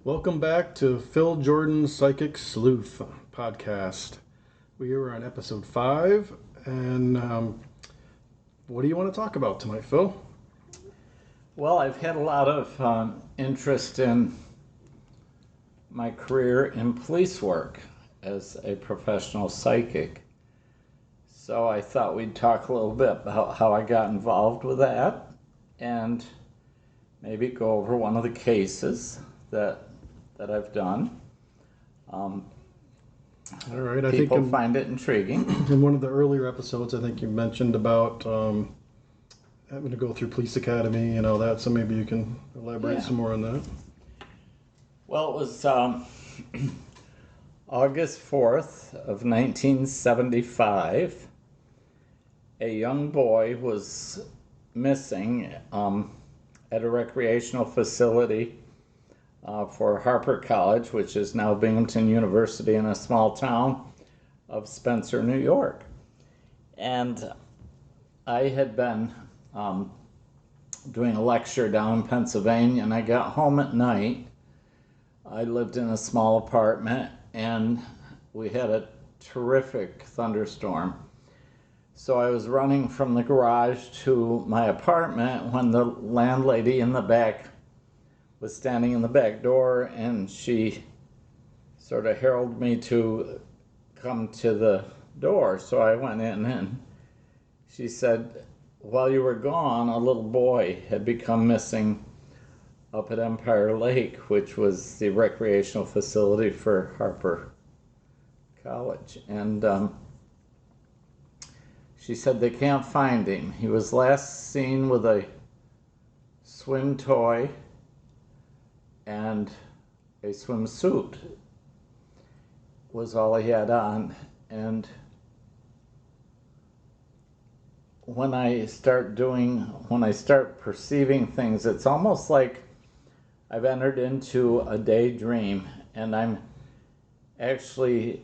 Welcome back to Phil Jordan Psychic Sleuth podcast. We are on episode 5, and what do you want to talk about tonight, Phil? Well, I've had a lot of interest in my career in police work as a professional psychic. So I thought we'd talk a little bit about how I got involved with that and maybe go over one of the cases that I've done. All right, I People think find it intriguing. in one of the earlier episodes, I think you mentioned about having to go through police academy and all that, so maybe you can elaborate some more on that. Well, it was August 4th of 1975. A young boy was missing at a recreational facility for Harper College, which is now Binghamton University in a small town of Spencer, New York. And I had been doing a lecture down in Pennsylvania, and I got home at night. I lived in a small apartment, and we had a terrific thunderstorm. So I was running from the garage to my apartment when the landlady in the back was standing in the back door, and she sort of heralded me to come to the door. So I went in, and she said, while you were gone, a little boy had become missing up at Empire Lake, which was the recreational facility for Harper College. And she said they can't find him. He was last seen with a swim toy and a swimsuit was all he had on. And when I start perceiving things, it's almost like I've entered into a daydream, and I'm actually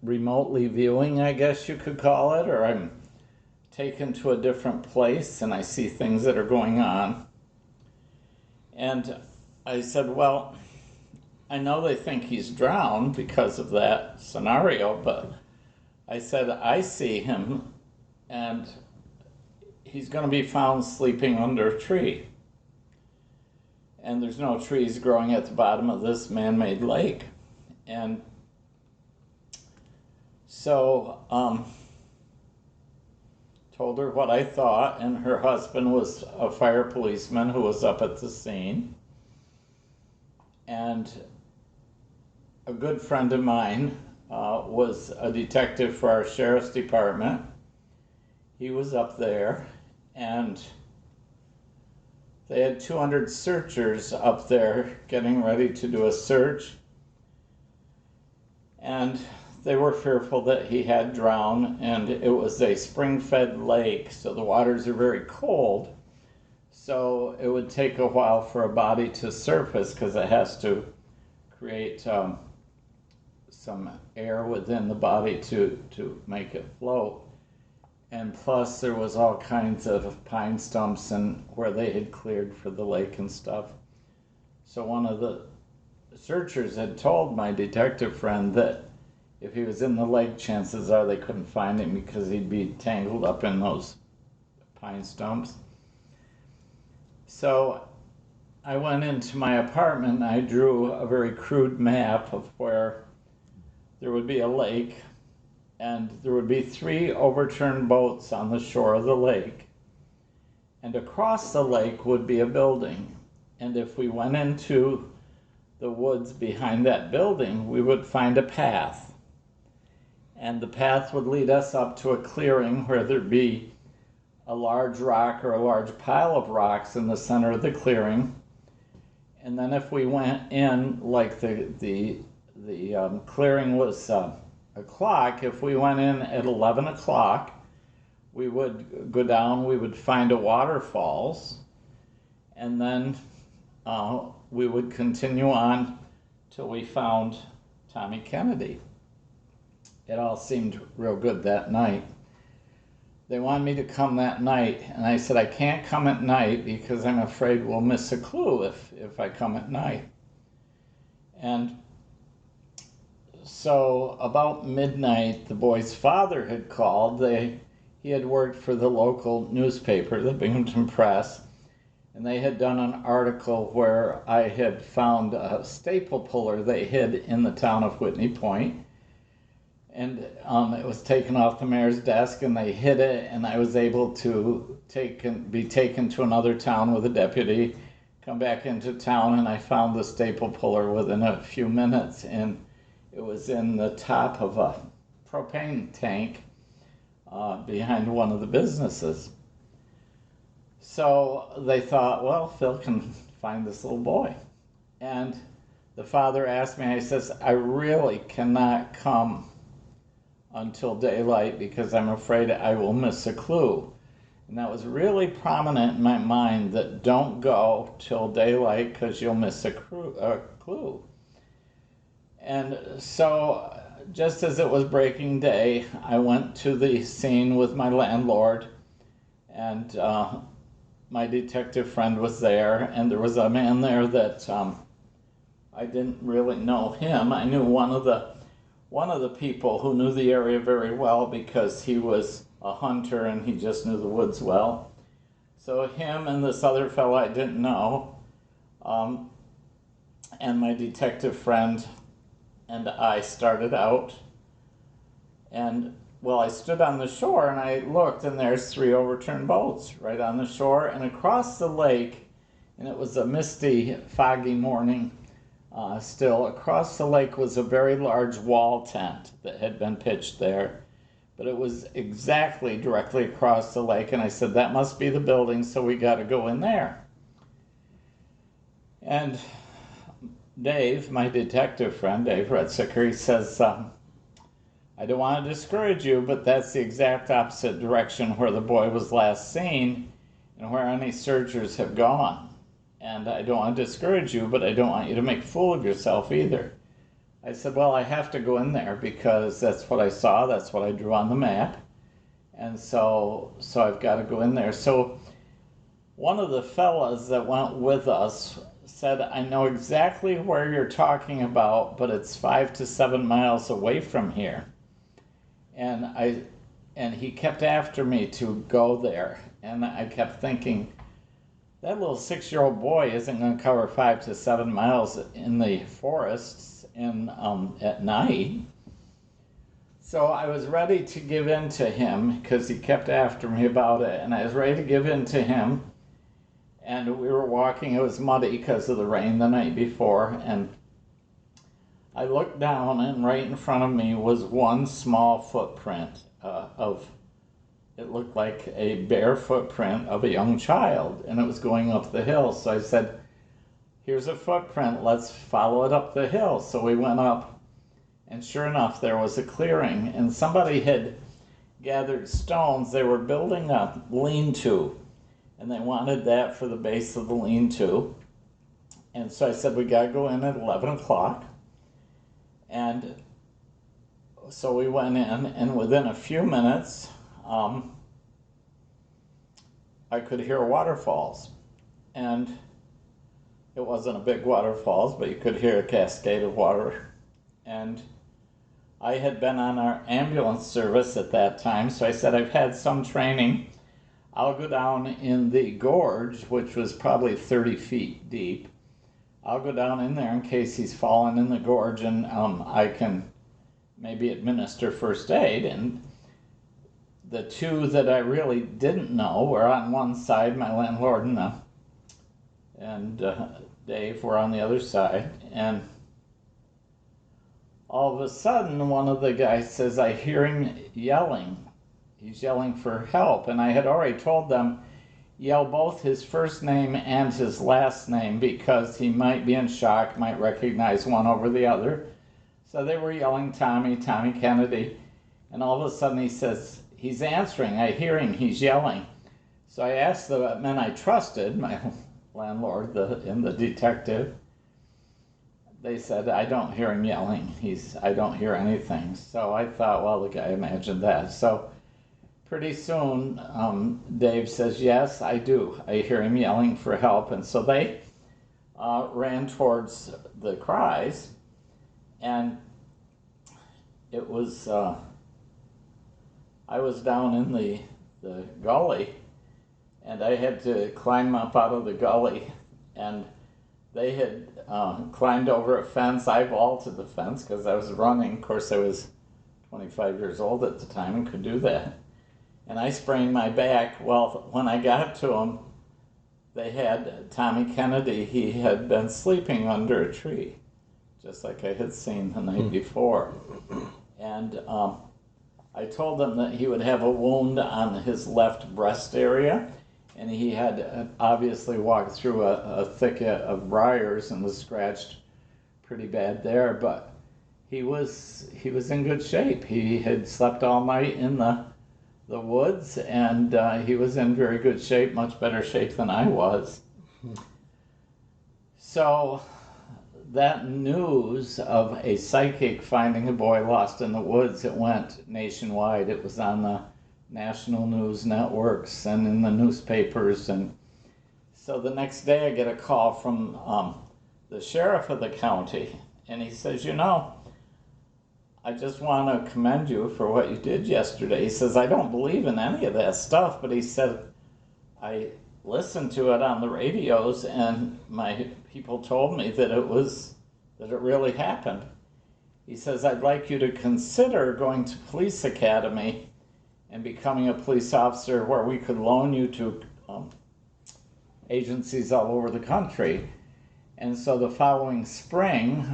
remotely viewing, I guess you could call it, or I'm taken to a different place and I see things that are going on. And I said, well, I know they think he's drowned because of that scenario, but I said, I see him, and he's going to be found sleeping under a tree. And there's no trees growing at the bottom of this man-made lake. And so told her what I thought, and her husband was a fire policeman who was up at the scene. And a good friend of mine was a detective for our sheriff's department. He was up there, and they had 200 searchers up there getting ready to do a search. And they were fearful that he had drowned, and it was a spring-fed lake, so the waters are very cold. So it would take a while for a body to surface because it has to create some air within the body to make it float. And plus there was all kinds of pine stumps and where they had cleared for the lake and stuff. So one of the searchers had told my detective friend that if he was in the lake, chances are they couldn't find him because he'd be tangled up in those pine stumps. So I went into my apartment and I drew a very crude map of where there would be a lake, and there would be 3 overturned boats on the shore of the lake. And across the lake would be a building. And if we went into the woods behind that building, we would find a path. And the path would lead us up to a clearing where there'd be a large rock or a large pile of rocks in the center of the clearing. And then if we went in, like the clearing was o'clock, if we went in at 11 o'clock, we would go down, we would find a waterfalls, and then we would continue on till we found Tommy Kennedy. It all seemed real good that night. They wanted me to come that night, and I said, I can't come at night because I'm afraid we'll miss a clue if I come at night. And so about midnight, the boy's father had called. He had worked for the local newspaper, the Binghamton Press, and they had done an article where I had found a staple puller they hid in the town of Whitney Point. And it was taken off the mayor's desk, and they hid it, and I was able to be taken to another town with a deputy, come back into town, and I found the staple puller within a few minutes, and it was in the top of a propane tank behind one of the businesses. So they thought, well, Phil can find this little boy. And the father asked me, he says, I really cannot come until daylight because I'm afraid I will miss a clue. And that was really prominent in my mind, that don't go till daylight because you'll miss a clue. And so just as it was breaking day, I went to the scene with my landlord, and my detective friend was there, and there was a man there that I didn't really know him. I knew one of the people who knew the area very well because he was a hunter and he just knew the woods well. So him and this other fellow I didn't know, and my detective friend and I started out. And well, I stood on the shore and I looked, and there's 3 overturned boats right on the shore, and across the lake, and it was a misty, foggy morning. Still, across the lake was a very large wall tent that had been pitched there, but it was exactly directly across the lake, and I said, that must be the building, so we got to go in there. And Dave, my detective friend, Dave Redsicker, he says, I don't want to discourage you, but that's the exact opposite direction where the boy was last seen and where any searchers have gone. And I don't want to discourage you, but I don't want you to make a fool of yourself either. I said, well, I have to go in there because that's what I saw, that's what I drew on the map, and so I've got to go in there. So one of the fellas that went with us said, I know exactly where you're talking about, but it's 5 to 7 miles away from here. And he kept after me to go there, and I kept thinking, that little 6-year-old boy isn't going to cover 5 to 7 miles in the forests at night. So I was ready to give in to him because he kept after me about it, and I was ready to give in to him. And we were walking, it was muddy because of the rain the night before, and I looked down, and right in front of me was one small footprint it looked like a bare footprint of a young child, and it was going up the hill. So I said, here's a footprint, let's follow it up the hill. So we went up, and sure enough, there was a clearing, and somebody had gathered stones. They were building a lean-to, and they wanted that for the base of the lean-to. And so I said, we gotta go in at 11 o'clock. And so we went in, and within a few minutes, I could hear waterfalls. And it wasn't a big waterfalls, but you could hear a cascade of water. And I had been on our ambulance service at that time, so I said, I've had some training. I'll go down in the gorge, which was probably 30 feet deep. I'll go down in there in case he's fallen in the gorge, and I can maybe administer first aid. And the 2 that I really didn't know were on one side, my landlord and Dave were on the other side. And all of a sudden, one of the guys says, I hear him yelling. He's yelling for help. And I had already told them, yell both his first name and his last name because he might be in shock, might recognize one over the other. So they were yelling, Tommy Kennedy. And all of a sudden he says, he's answering, I hear him, he's yelling. So I asked the men I trusted, my landlord and the detective. They said, I don't hear him yelling. I don't hear anything. So I thought, well, the guy imagined that. So pretty soon, Dave says, yes, I do. I hear him yelling for help. And so they ran towards the cries, and it was, I was down in the gully, and I had to climb up out of the gully, and they had climbed over a fence. I vaulted the fence because I was running. Of course, I was 25 years old at the time and could do that. And I sprained my back. Well, when I got to them, they had Tommy Kennedy. He had been sleeping under a tree, just like I had seen the night before. And I told him that he would have a wound on his left breast area, and he had obviously walked through a thicket of briars and was scratched pretty bad there, but he was in good shape. He had slept all night in the woods, and he was in very good shape, much better shape than I was. So that news of a psychic finding a boy lost in the woods, it went nationwide. It was on the national news networks and in the newspapers. And so the next day I get a call from the sheriff of the county, and he says, you know, I just want to commend you for what you did yesterday. He says, I don't believe in any of that stuff, but he said, I listened to it on the radios, and my people told me that it really happened. He says, I'd like you to consider going to police academy and becoming a police officer where we could loan you to agencies all over the country. And so the following spring,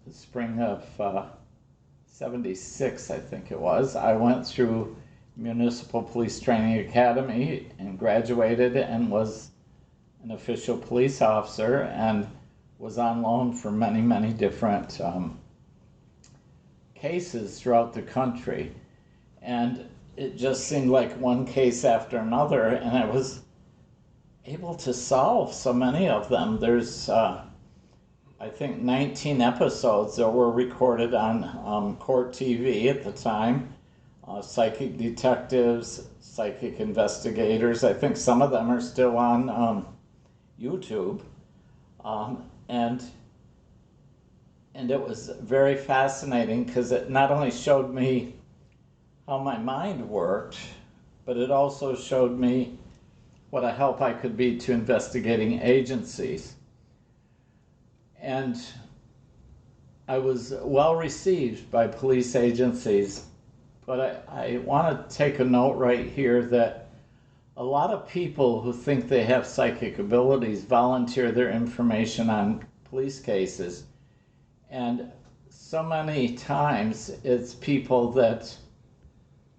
the spring of 76, I think it was, I went through Municipal Police Training Academy and graduated and was an official police officer and was on loan for many, many different cases throughout the country. And it just seemed like one case after another, and I was able to solve so many of them. There's I think 19 episodes that were recorded on court TV at the time. Psychic detectives, psychic investigators. I think some of them are still on YouTube. And it was very fascinating because it not only showed me how my mind worked, but it also showed me what a help I could be to investigating agencies. And I was well received by police agencies, but I want to take a note right here that a lot of people who think they have psychic abilities volunteer their information on police cases. And so many times it's people that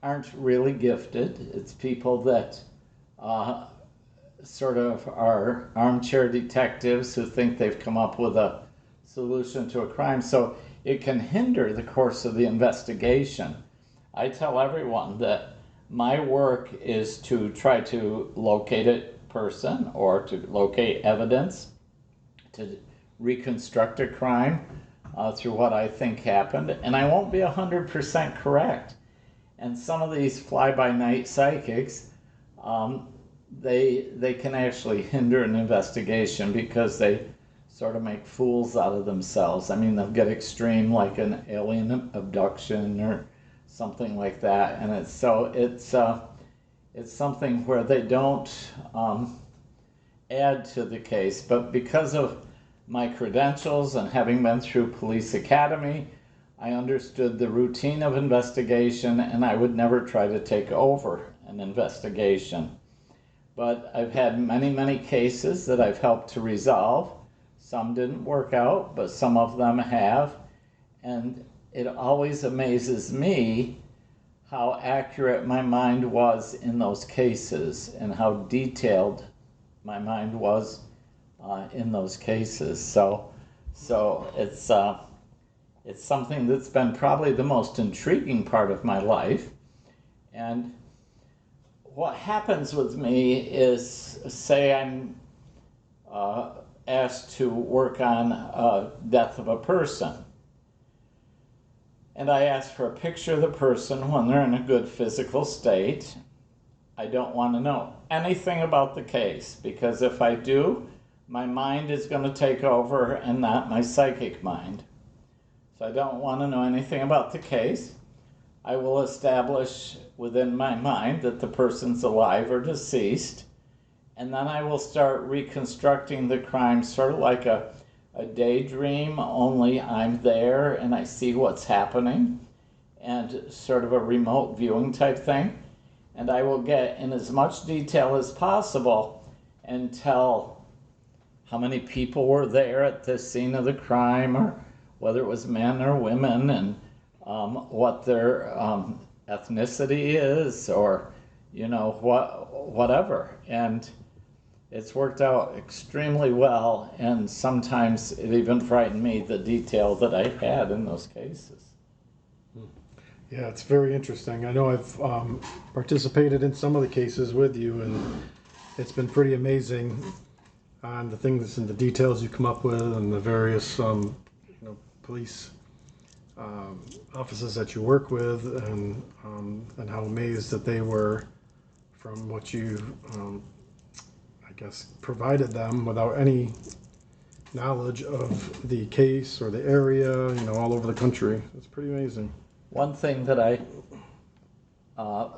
aren't really gifted. It's people that sort of are armchair detectives who think they've come up with a solution to a crime. So it can hinder the course of the investigation. I tell everyone that my work is to try to locate a person or to locate evidence, to reconstruct a crime through what I think happened, and I won't be 100% correct. And some of these fly-by-night psychics, they can actually hinder an investigation because they sort of make fools out of themselves. I mean, they'll get extreme, like an alien abduction or something like that, and it's something where they don't add to the case. But because of my credentials and having been through police academy, I understood the routine of investigation, and I would never try to take over an investigation. But I've had many, many cases that I've helped to resolve. Some didn't work out, but some of them have. And it always amazes me how accurate my mind was in those cases and how detailed my mind was in those cases. So it's something that's been probably the most intriguing part of my life. And what happens with me is, say I'm asked to work on death of a person. And I ask for a picture of the person when they're in a good physical state. I don't want to know anything about the case, because if I do, my mind is going to take over and not my psychic mind. So I don't want to know anything about the case. I will establish within my mind that the person's alive or deceased, and then I will start reconstructing the crime sort of like a daydream, only I'm there and I see what's happening, and sort of a remote viewing type thing. And I will get in as much detail as possible and tell how many people were there at the scene of the crime, or whether it was men or women, and what their ethnicity is, or whatever. And it's worked out extremely well, and sometimes it even frightened me, the detail that I had in those cases. Yeah, it's very interesting. I know I've participated in some of the cases with you, and it's been pretty amazing on the things and the details you come up with, and the various police offices that you work with, and how amazed that they were from what you provided them without any knowledge of the case or the area, all over the country. It's pretty amazing. One thing that I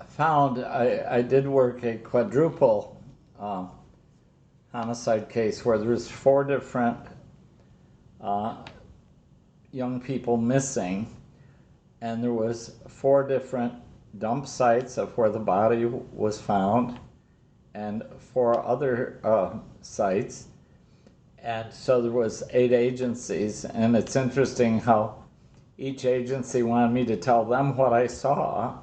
found, I did work a quadruple homicide case where there was 4 different young people missing, and there was 4 different dump sites of where the body was found, and 4 other sites. And so there was 8 agencies, and it's interesting how each agency wanted me to tell them what I saw,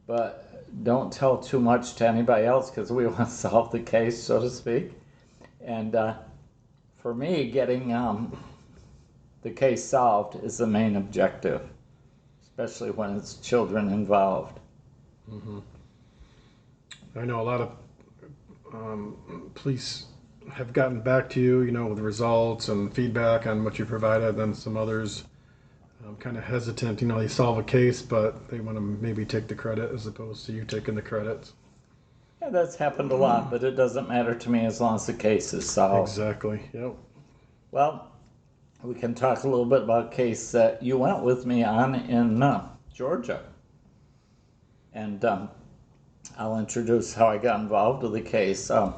but don't tell too much to anybody else because we want to solve the case, so to speak. And for me, getting the case solved is the main objective, especially when it's children involved. Mm-hmm. I know a lot of police have gotten back to you, with results and feedback on what you provided. Then some others kind of hesitant, they solve a case, but they want to maybe take the credit as opposed to you taking the credit. Yeah, that's happened a lot, but it doesn't matter to me as long as the case is solved. Exactly, yep. Well, we can talk a little bit about a case that you went with me on in Georgia. And I'll introduce how I got involved with the case. There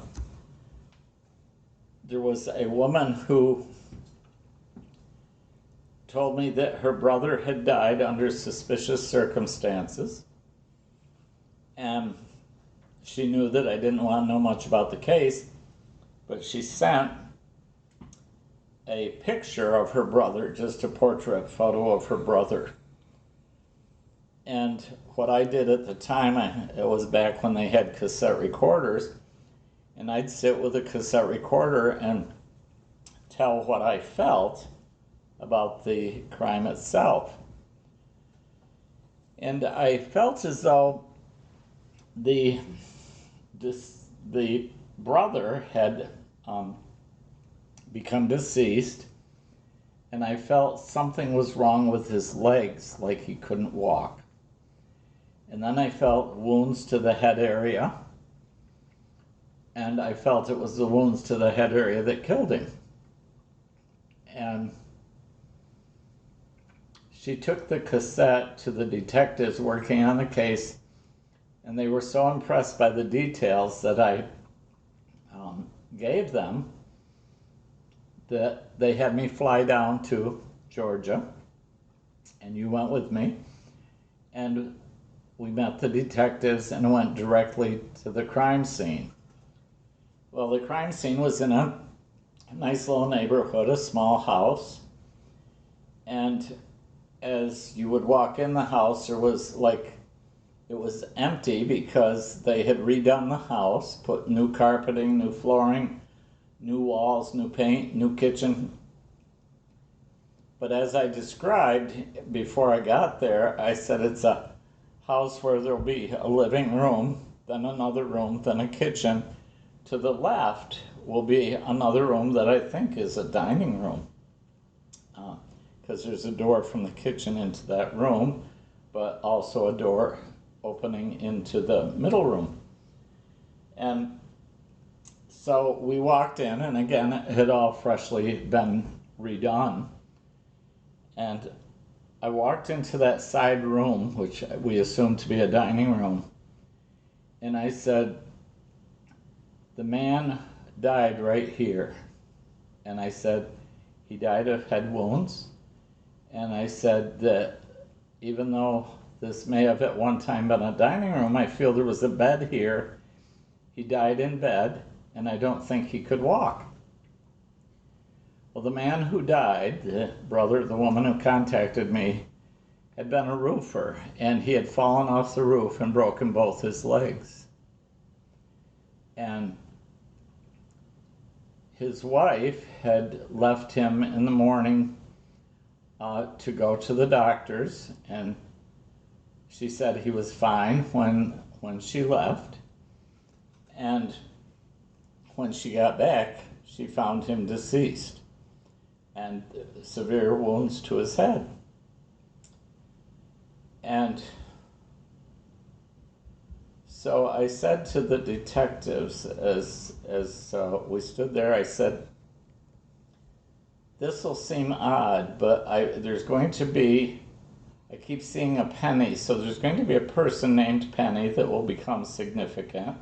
was a woman who told me that her brother had died under suspicious circumstances, and she knew that I didn't want to know much about the case, but she sent a picture of her brother, just a portrait photo of her brother. And what I did at the time, it was back when they had cassette recorders, and I'd sit with a cassette recorder and tell what I felt about the crime itself. And I felt as though the brother had become deceased, and I felt something was wrong with his legs, like he couldn't walk. And then I felt wounds to the head area, and I felt it was the wounds to the head area that killed him. And she took the cassette to the detectives working on the case, and they were so impressed by the details that I gave them that they had me fly down to Georgia, and you went with me, and we met the detectives and went directly to the crime scene. Well, the crime scene was in a nice little neighborhood, a small house, and as you would walk in the house, it was empty because they had redone the house, put new carpeting, new flooring, new walls, new paint, new kitchen. But as I described before I got there, I said it's a house where there'll be a living room, then another room, then a kitchen. To the left will be another room that I think is a dining room, because there's a door from the kitchen into that room, but also a door opening into the middle room. And So we walked in, and again, it had all freshly been redone. And I walked into that side room, which we assumed to be a dining room, and I said, the man died right here. And I said, he died of head wounds. And I said that even though this may have at one time been a dining room, I feel there was a bed here. He died in bed, and I don't think he could walk. Well, the man who died, the brother of the woman who contacted me, had been a roofer, and he had fallen off the roof and broken both his legs. And his wife had left him in the morning to go to the doctors, and she said he was fine when she left. And when she got back, she found him deceased and severe wounds to his head. And so I said to the detectives as we stood there, I said, this will seem odd, but there's going to be, I keep seeing a Penny, so there's going to be a person named Penny that will become significant.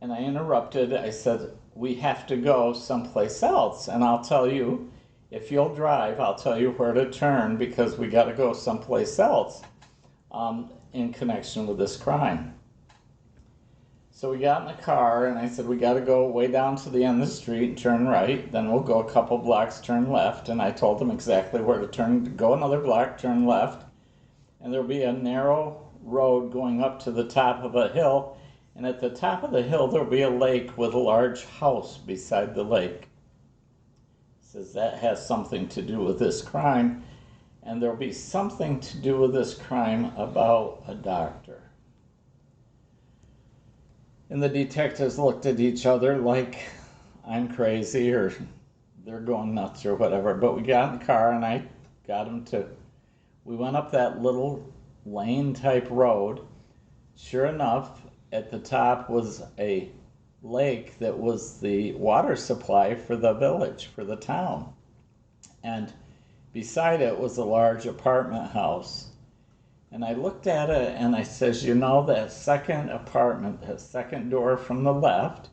And I interrupted, I said, we have to go someplace else, and I'll tell you, if you'll drive, I'll tell you where to turn, because we got to go someplace else in connection with this crime. So we got in the car, and I said, we got to go way down to the end of the street and turn right, then we'll go a couple blocks, turn left, and I told them exactly where to turn, go another block, turn left, and there'll be a narrow road going up to the top of a hill, and at the top of the hill there'll be a lake with a large house beside the lake. He says that has something to do with this crime, and there'll be something to do with this crime about a doctor. And the detectives looked at each other like I'm crazy or they're going nuts or whatever. But we got in the car, and I got them we went up that little lane type road. Sure enough, at the top was a lake that was the water supply for the village, for the town. And beside it was a large apartment house. And I looked at it and I says, you know, that second apartment, that second door from the left,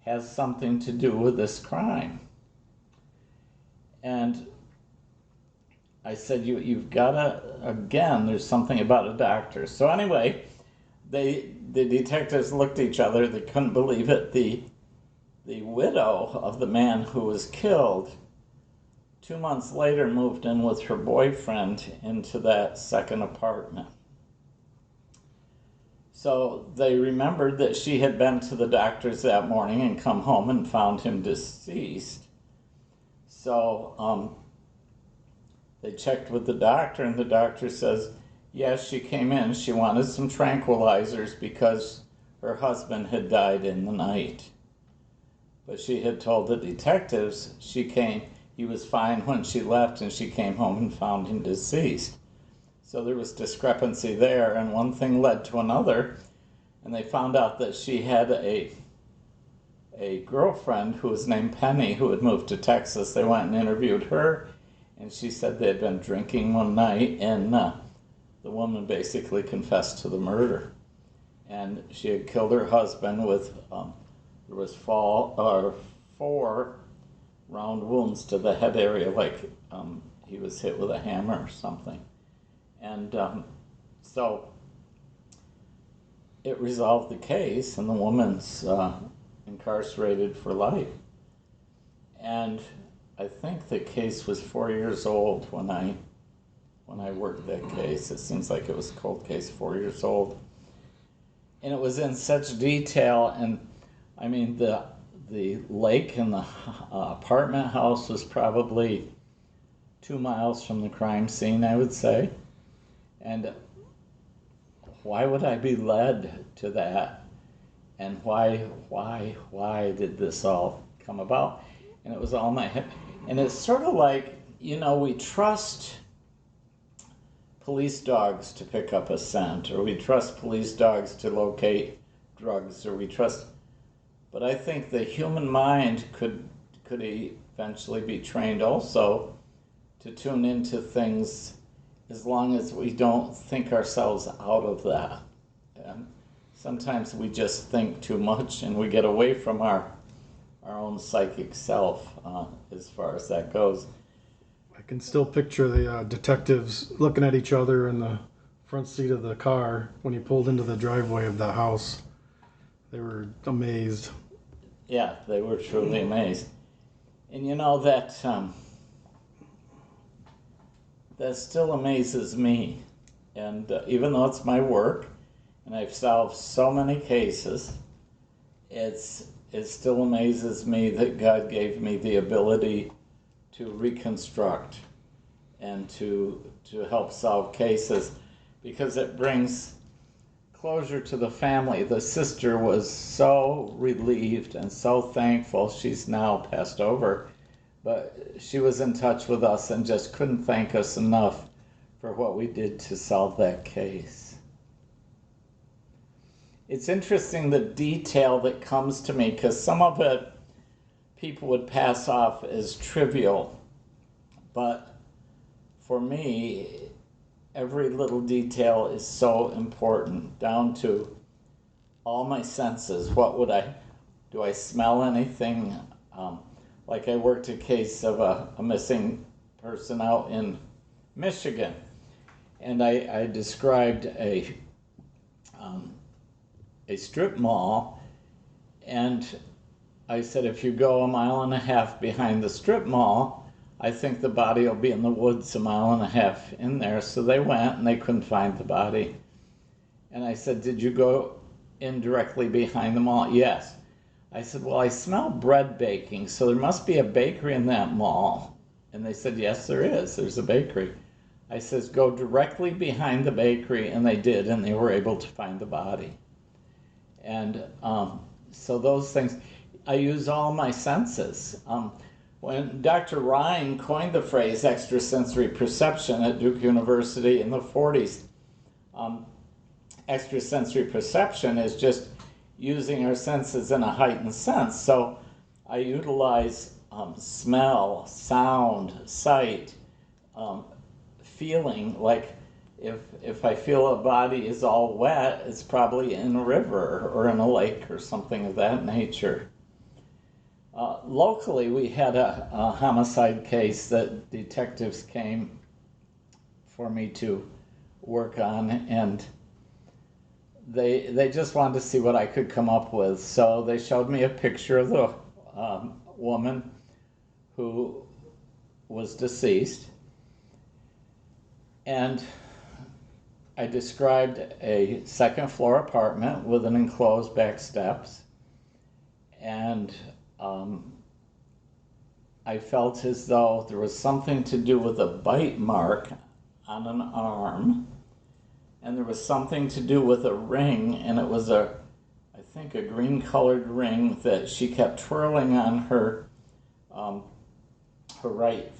has something to do with this crime. And I said, you've got to, again, there's something about a doctor. So anyway, the detectives looked at each other, they couldn't believe it. The widow of the man who was killed 2 months later moved in with her boyfriend into that second apartment. So they remembered that she had been to the doctor's that morning and come home and found him deceased. So they checked with the doctor, and the doctor says, yes, she came in. She wanted some tranquilizers because her husband had died in the night. But she had told the detectives he was fine when she left, and she came home and found him deceased. So there was discrepancy there, and one thing led to another, and they found out that she had a girlfriend who was named Penny who had moved to Texas. They went and interviewed her, and she said they had been drinking one night, and the woman basically confessed to the murder. And she had killed her husband with, there was 4 round wounds to the head area, like he was hit with a hammer or something. And so it resolved the case, and the woman's incarcerated for life. And I think the case was 4 years old when I worked that case. It seems like it was a cold case, 4 years old. And it was in such detail, and I mean, the lake in the apartment house was probably 2 miles from the crime scene, I would say. And why would I be led to that? And why did this all come about? And it was all my head. And it's sort of like, you know, we trust police dogs to pick up a scent, or we trust police dogs to locate drugs, or we trust... But I think the human mind could eventually be trained also to tune into things as long as we don't think ourselves out of that. And sometimes we just think too much and we get away from our own psychic self as far as that goes. I can still picture the detectives looking at each other in the front seat of the car when he pulled into the driveway of the house. They were amazed. Yeah, they were truly amazed. And you know, that still amazes me. And even though it's my work, and I've solved so many cases, it still amazes me that God gave me the ability to reconstruct and to help solve cases, because it brings closure to the family. The sister was so relieved and so thankful. She's now passed over, but she was in touch with us and just couldn't thank us enough for what we did to solve that case. It's interesting the detail that comes to me, because some of it people would pass off as trivial, but for me, every little detail is so important, down to all my senses. Do I smell anything? Like I worked a case of a missing person out in Michigan, and I described a strip mall, and I said, if you go 1.5 miles behind the strip mall, I think the body will be in the woods 1.5 miles in there. So they went and they couldn't find the body. And I said, did you go in directly behind the mall? Yes. I said, well, I smell bread baking, so there must be a bakery in that mall. And they said, yes, there is. There's a bakery. I says, go directly behind the bakery, and they did, and they were able to find the body. And so those things, I use all my senses. When Dr. Ryan coined the phrase extrasensory perception at Duke University in the 40s, extrasensory perception is just using our senses in a heightened sense. So I utilize smell, sound, sight, feeling. Like if I feel a body is all wet, it's probably in a river or in a lake or something of that nature. Locally, we had a homicide case that detectives came for me to work on, and they just wanted to see what I could come up with. So they showed me a picture of the woman who was deceased, and I described a second floor apartment with an enclosed back steps, and I felt as though there was something to do with a bite mark on an arm, and there was something to do with a ring, and it was I think a green colored ring that she kept twirling on her right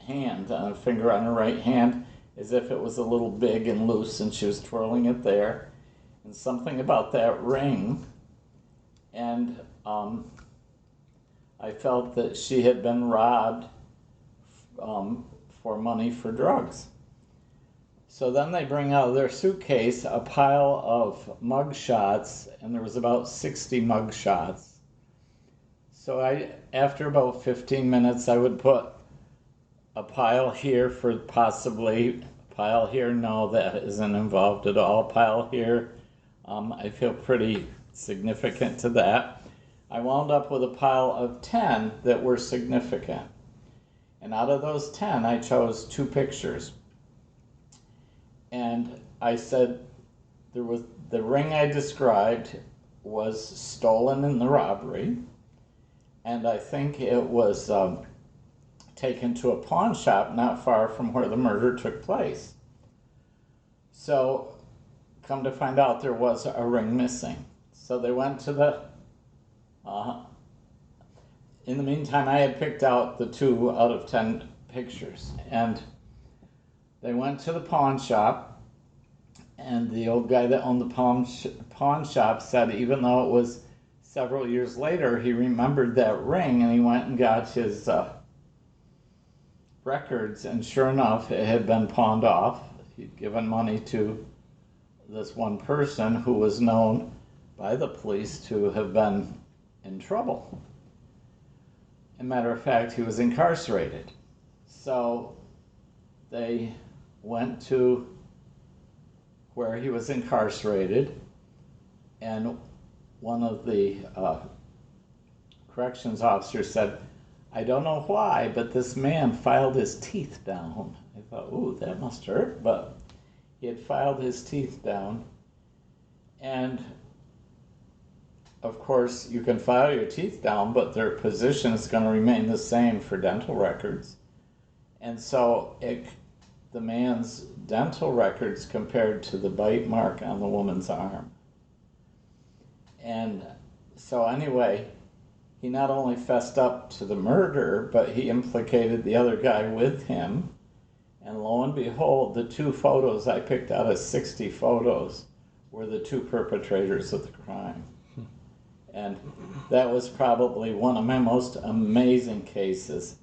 hand, on a finger on her right hand, as if it was a little big and loose, and she was twirling it there, and something about that ring, and I felt that she had been robbed for money for drugs. So then they bring out of their suitcase a pile of mug shots, and there was about 60 mug shots. So after about 15 minutes, I would put a pile here for possibly, a pile here, no, that isn't involved at all, pile here, I feel pretty significant to that. I wound up with a pile of 10 that were significant. And out of those 10, I chose 2 pictures. And I said there was the ring I described was stolen in the robbery, and I think it was taken to a pawn shop not far from where the murder took place. So come to find out, there was a ring missing. So they went to the in the meantime, I had picked out the 2 out of 10 pictures, and they went to the pawn shop, and the old guy that owned the pawn shop said even though it was several years later, he remembered that ring and he went and got his records, and sure enough, it had been pawned off. He'd given money to this one person who was known by the police to have been in trouble. As a matter of fact, he was incarcerated. So they went to where he was incarcerated, and one of the corrections officers said, "I don't know why, but this man filed his teeth down." I thought, ooh, that must hurt, but he had filed his teeth down. And of course, you can file your teeth down, but their position is going to remain the same for dental records. And so the man's dental records compared to the bite mark on the woman's arm. And so anyway, he not only fessed up to the murder, but he implicated the other guy with him. And lo and behold, the 2 photos I picked out of 60 photos were the 2 perpetrators of the crime. And that was probably one of my most amazing cases.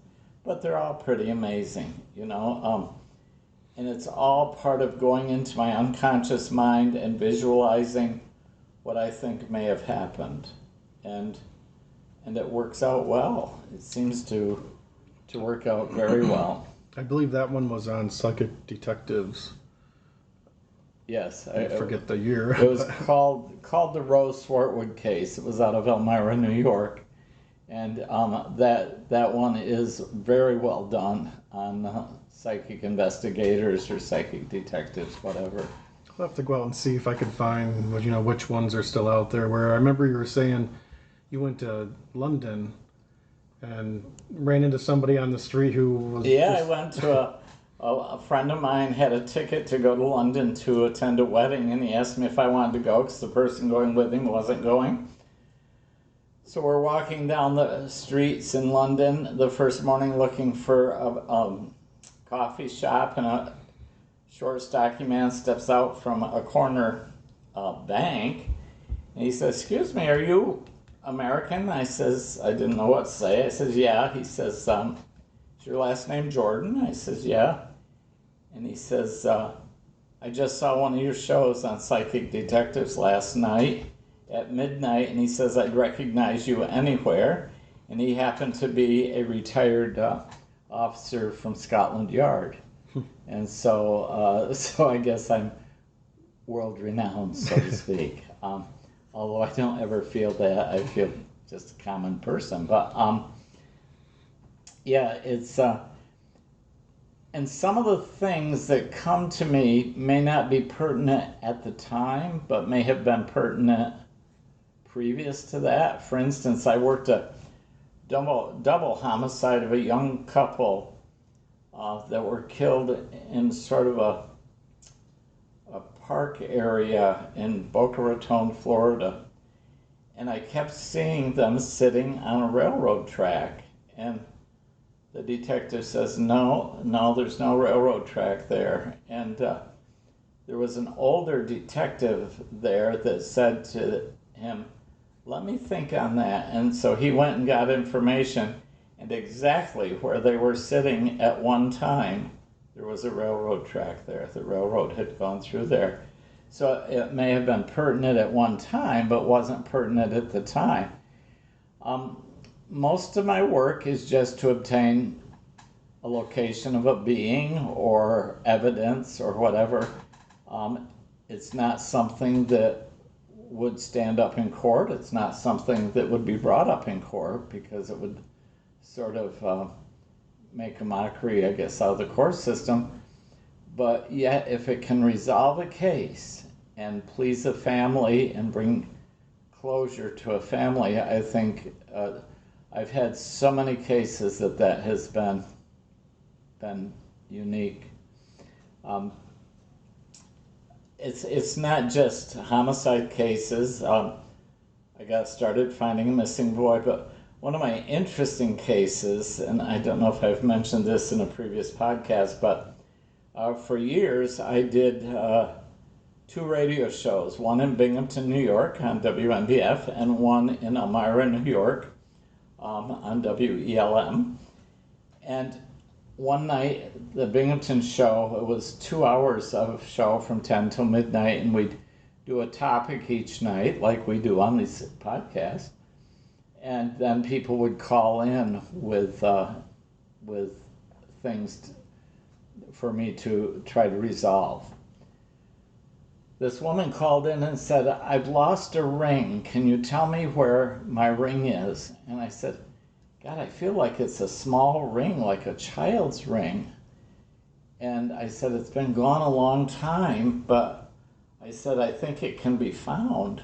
But they're all pretty amazing, you know. And it's all part of going into my unconscious mind and visualizing what I think may have happened. And it works out well. It seems to work out very well. I believe that one was on Psychic Detectives. Yes. I forget the year. It was called the Rose Swartwood case. It was out of Elmira, New York. And that one is very well done on psychic investigators or psychic detectives, whatever. I'll have to go out and see if I can find, which ones are still out there. Where I remember you were saying you went to London and ran into somebody on the street who was... Yeah, I went to a friend of mine had a ticket to go to London to attend a wedding, and he asked me if I wanted to go because the person going with him wasn't going. So we're walking down the streets in London the first morning looking for a coffee shop, and a short, stocky man steps out from a corner bank, and he says, "Excuse me, are you American?" I didn't know what to say. I says, "Yeah." He says, "Is your last name Jordan?" I says, "Yeah." And he says, "I just saw one of your shows on Psychic Detectives last night at midnight," and he says, "I'd recognize you anywhere." And he happened to be a retired officer from Scotland Yard. And so I guess I'm world renowned, so to speak. Although I don't ever feel that. I feel just a common person. But yeah, it's and some of the things that come to me may not be pertinent at the time, but may have been pertinent previous to that. For instance, I worked a double homicide of a young couple that were killed in sort of a park area in Boca Raton, Florida. And I kept seeing them sitting on a railroad track. And the detective says, no, there's no railroad track there. And there was an older detective there that said to him, "Let me think on that." And so he went and got information, and exactly where they were sitting at one time, there was a railroad track there. The railroad had gone through there. So it may have been pertinent at one time, but wasn't pertinent at the time. Most of my work is just to obtain a location of a being or evidence or whatever. It's not something that would stand up in court. It's not something that would be brought up in court because it would sort of make a mockery, I guess, out of the court system. But yet, if it can resolve a case and please a family and bring closure to a family, I think I've had so many cases that has been unique. It's not just homicide cases. I got started finding a missing boy, but one of my interesting cases, and I don't know if I've mentioned this in a previous podcast, but for years I did two radio shows, one in Binghamton, New York on WNBF, and one in Elmira, New York on WELM. And one night, the Binghamton show, it was 2 hours of show from 10 till midnight, and we'd do a topic each night, like we do on these podcasts. And then people would call in with things for me to try to resolve. This woman called in and said, "I've lost a ring. Can you tell me where my ring is?" And I said, "God, I feel like it's a small ring, like a child's ring." And I said, "It's been gone a long time, but," I said, "I think it can be found."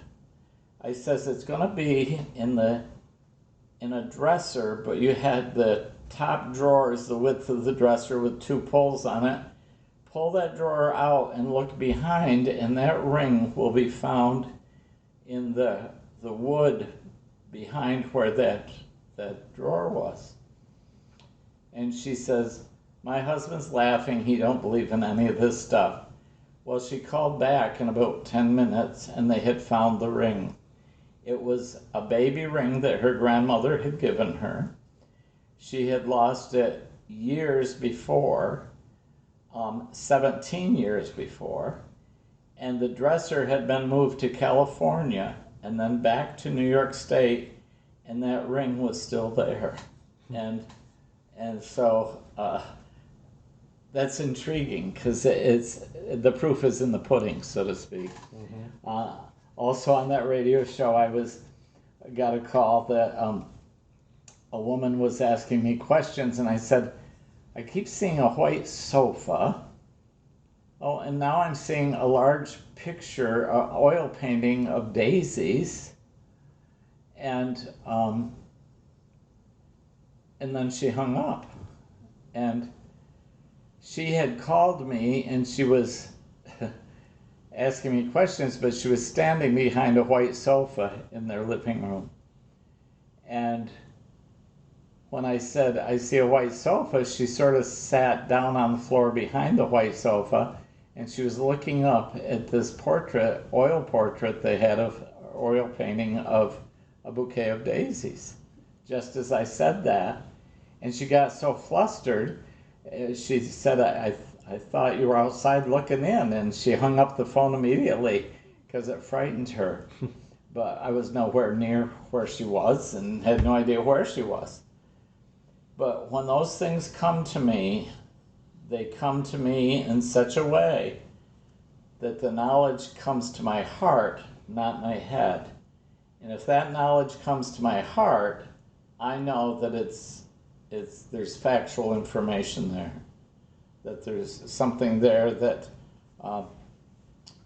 I says, "It's going to be in a dresser, but you had the top drawer is the width of the dresser with 2 pulls on it. Pull that drawer out and look behind, and that ring will be found in the wood behind where that drawer was." And she says, "My husband's laughing. He don't believe in any of this stuff." Well, she called back in about 10 minutes, and they had found the ring. It was a baby ring that her grandmother had given her. She had lost it years before, 17 years before, and the dresser had been moved to California and then back to New York State, and that ring was still there. And so that's intriguing, because it's the proof is in the pudding, so to speak. Mm-hmm. Also on that radio show, I got a call that a woman was asking me questions, and I said, "I keep seeing a white sofa. Oh, and now I'm seeing a large picture, oil painting of daisies." And then she hung up. And she had called me, and she was asking me questions, but she was standing behind a white sofa in their living room. And when I said, "I see a white sofa," she sort of sat down on the floor behind the white sofa, and she was looking up at this portrait, oil portrait they had of, oil painting of a bouquet of daisies, just as I said that. And she got so flustered, she said, I thought you were outside looking in," and she hung up the phone immediately because it frightened her. But I was nowhere near where she was and had no idea where she was. But when those things come to me, they come to me in such a way that the knowledge comes to my heart, not my head. And if that knowledge comes to my heart, I know that there's factual information there, that there's something there that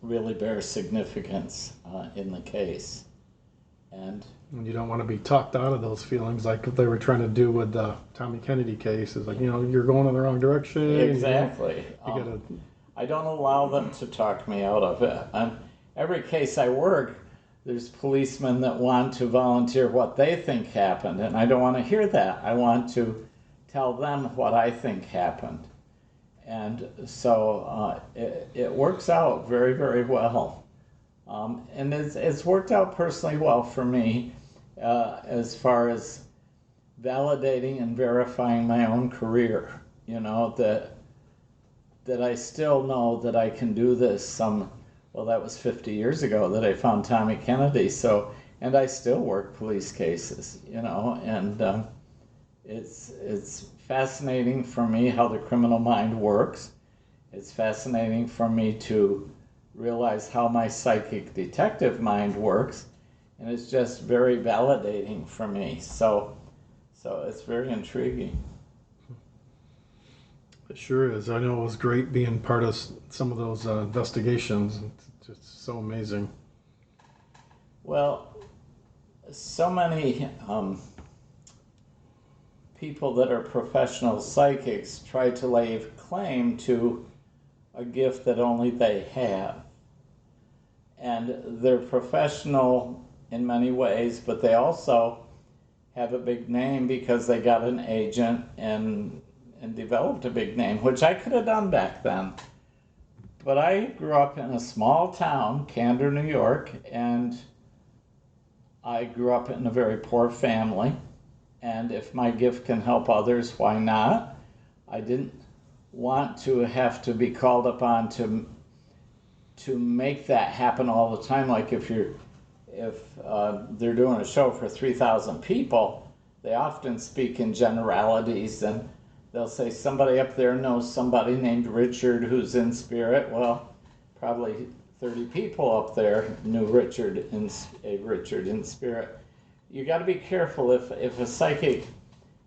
really bears significance in the case. And you don't want to be talked out of those feelings, like they were trying to do with the Tommy Kennedy case. It's like, you're going in the wrong direction. Exactly. You gotta... I don't allow them to talk me out of it. On every case I work, there's policemen that want to volunteer what they think happened, and I don't want to hear that. I want to tell them what I think happened. And so it works out very, very well. And it's worked out personally well for me as far as validating and verifying my own career. That I still know that I can do this. Well, that was 50 years ago that I found Tommy Kennedy. And I still work police cases, and it's fascinating for me how the criminal mind works. It's fascinating for me to realize how my psychic detective mind works, and it's just very validating for me. So it's very intriguing. It sure is. I know it was great being part of some of those investigations. It's just so amazing. Well, so many people that are professional psychics try to lay claim to a gift that only they have. And they're professional in many ways, but they also have a big name because they got an agent and developed a big name, which I could have done back then. But I grew up in a small town, Candor, New York, and I grew up in a very poor family. And if my gift can help others, why not? I didn't want to have to be called upon to make that happen all the time. Like if they're doing a show for 3,000 people, they often speak in generalities, and they'll say somebody up there knows somebody named Richard who's in spirit. Well, probably 30 people up there knew Richard in spirit. You got to be careful if a psychic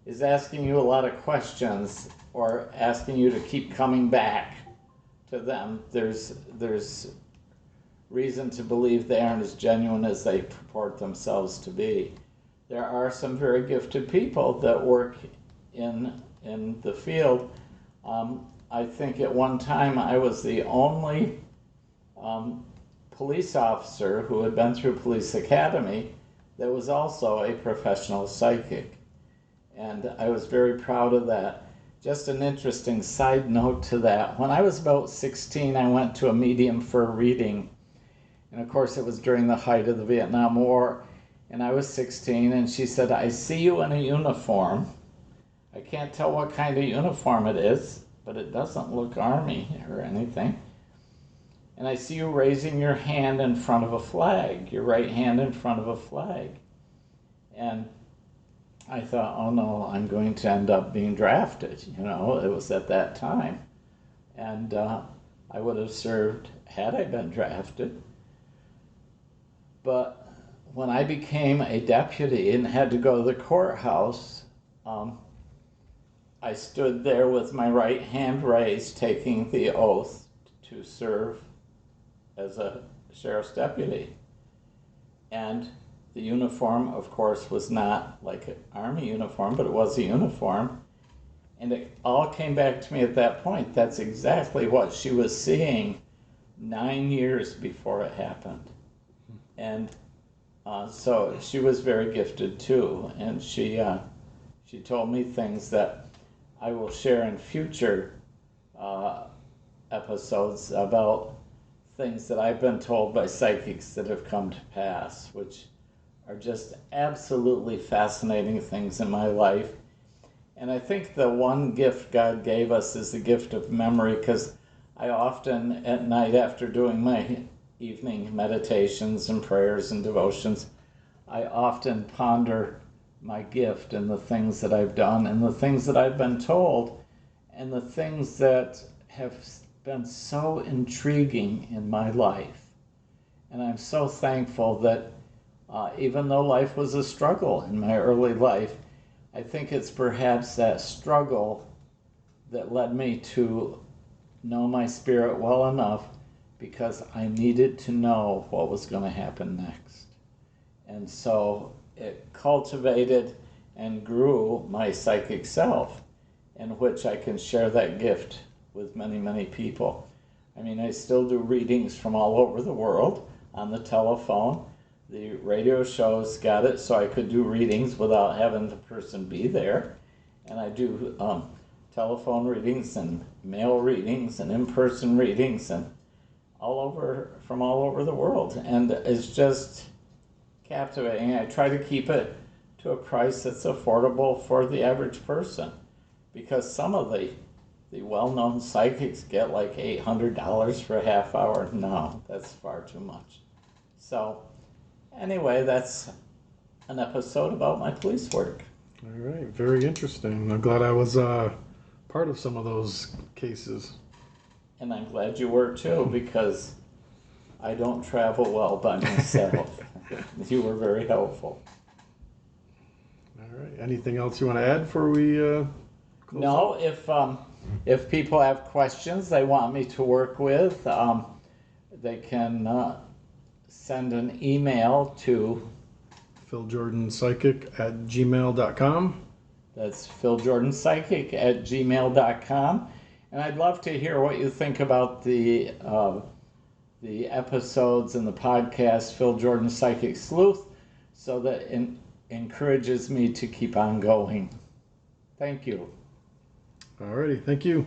is asking you a lot of questions or asking you to keep coming back to them. There's reason to believe they aren't as genuine as they purport themselves to be. There are some very gifted people that work in the field. I think at one time I was the only police officer who had been through police academy that was also a professional psychic. And I was very proud of that. Just an interesting side note to that. When I was about 16, I went to a medium for a reading. And of course, it was during the height of the Vietnam War. And I was 16, and she said, "I see you in a uniform. I can't tell what kind of uniform it is, but it doesn't look army or anything. And I see you raising your hand in front of a flag, your right hand in front of a flag." And I thought, oh no, I'm going to end up being drafted. You know, it was at that time. And I would have served had I been drafted. But when I became a deputy and had to go to the courthouse, I stood there with my right hand raised, taking the oath to serve as a sheriff's deputy. And the uniform, of course, was not like an army uniform, but it was a uniform. And it all came back to me at that point. That's exactly what she was seeing 9 years before it happened. And so she was very gifted too. And she told me things that I will share in future episodes about things that I've been told by psychics that have come to pass, which are just absolutely fascinating things in my life. And I think the one gift God gave us is the gift of memory, because I often at night after doing my evening meditations and prayers and devotions, I often ponder my gift and the things that I've done and the things that I've been told and the things that have been so intriguing in my life. And I'm so thankful that even though life was a struggle in my early life, I think it's perhaps that struggle that led me to know my spirit well enough, because I needed to know what was going to happen next. And so it cultivated and grew my psychic self, in which I can share that gift with many, many people. I mean, I still do readings from all over the world on the telephone. The radio shows got it so I could do readings without having the person be there. And I do telephone readings and mail readings and in-person readings and from all over the world. And it's just captivating. I try to keep it to a price that's affordable for the average person, because some of the well-known psychics get like $800 for a half hour. No, that's far too much. So anyway, that's an episode about my police work. All right, very interesting. I'm glad I was part of some of those cases. And I'm glad you were too, because I don't travel well by myself. You were very helpful. All right, anything else you want to add before we close No, out? If people have questions they want me to work with, they can send an email to Phil Jordan Psychic at gmail.com. That's philjordanpsychic@gmail.com. And I'd love to hear what you think about the episodes and the podcast, Phil Jordan Psychic Sleuth, so that it encourages me to keep on going. Thank you. All righty, thank you.